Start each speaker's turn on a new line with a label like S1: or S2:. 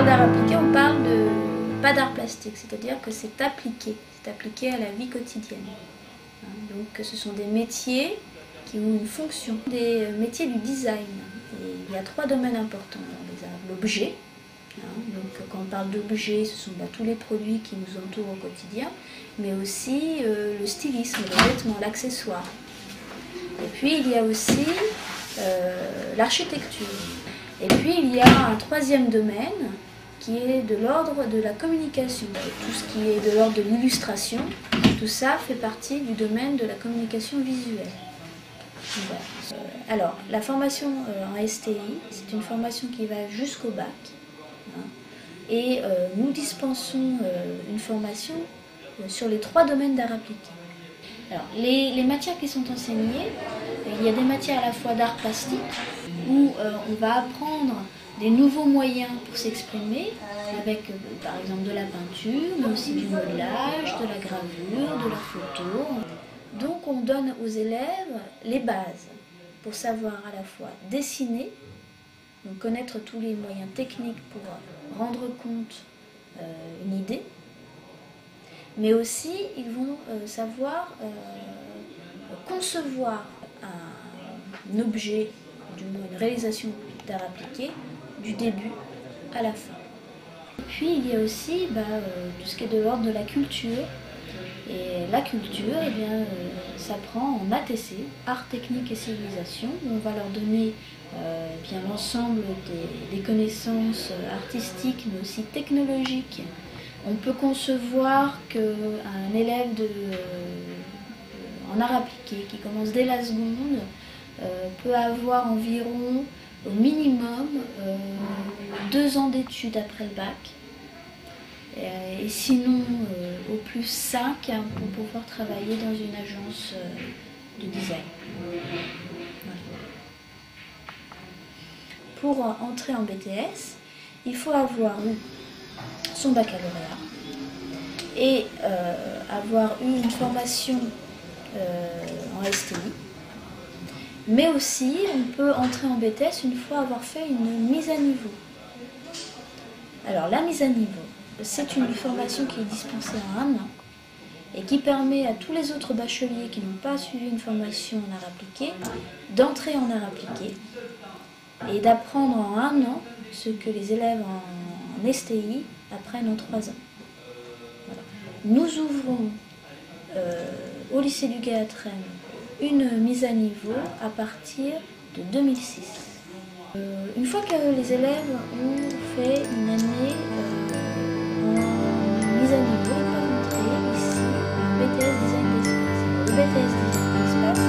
S1: parle d'art appliqué, on parle de pas d'art plastique, c'est-à-dire que c'est appliqué à la vie quotidienne. Donc ce sont des métiers qui ont une fonction, des métiers du design. Et il y a 3 domaines importants dans les arts. L'objet, donc quand on parle d'objet, ce sont tous les produits qui nous entourent au quotidien, mais aussi le stylisme, le vêtement, l'accessoire. Et puis il y a aussi l'architecture. Et puis il y a un 3e domaine qui est de l'ordre de la communication. Tout ce qui est de l'ordre de l'illustration, tout ça fait partie du domaine de la communication visuelle. Voilà. Alors, la formation en STI, c'est une formation qui va jusqu'au bac. Et nous dispensons une formation sur les 3 domaines d'art appliqué. Alors, les matières qui sont enseignées, il y a des matières à la fois d'art plastique, où on va apprendre des nouveaux moyens pour s'exprimer, avec par exemple de la peinture, mais aussi du modelage, de la gravure, de la photo. Donc on donne aux élèves les bases pour savoir à la fois dessiner, donc connaître tous les moyens techniques pour rendre compte une idée, mais aussi ils vont savoir concevoir un objet, du moins une réalisation d'art appliqué, du début à la fin. Et puis il y a aussi tout ce qui est de l'ordre de la culture. Et la culture, s'apprend en ATC, Art, Technique et Civilisation, où on va leur donner l'ensemble des connaissances artistiques, mais aussi technologiques. On peut concevoir qu'un élève en art appliqué, qui commence dès la seconde, peut avoir environ, au minimum, 2 ans d'études après le bac. Et sinon, au plus 5 pour pouvoir travailler dans une agence de design. Voilà. Pour entrer en BTS, il faut avoir eu son baccalauréat et avoir eu une formation en STI. Mais aussi, on peut entrer en BTS une fois avoir fait une mise à niveau. Alors, la mise à niveau, c'est une formation qui est dispensée en 1 an et qui permet à tous les autres bacheliers qui n'ont pas suivi une formation en art appliqué d'entrer en art appliqué et d'apprendre en 1 an ce que les élèves en STI apprennent en 3 ans. Voilà. Nous ouvrons au lycée du Gué-Atren une mise à niveau à partir de 2006. Une fois que les élèves ont fait une année mise à niveau, ils peuvent entrer ici au BTS Design d'Espace. Le BTS Design d'Espace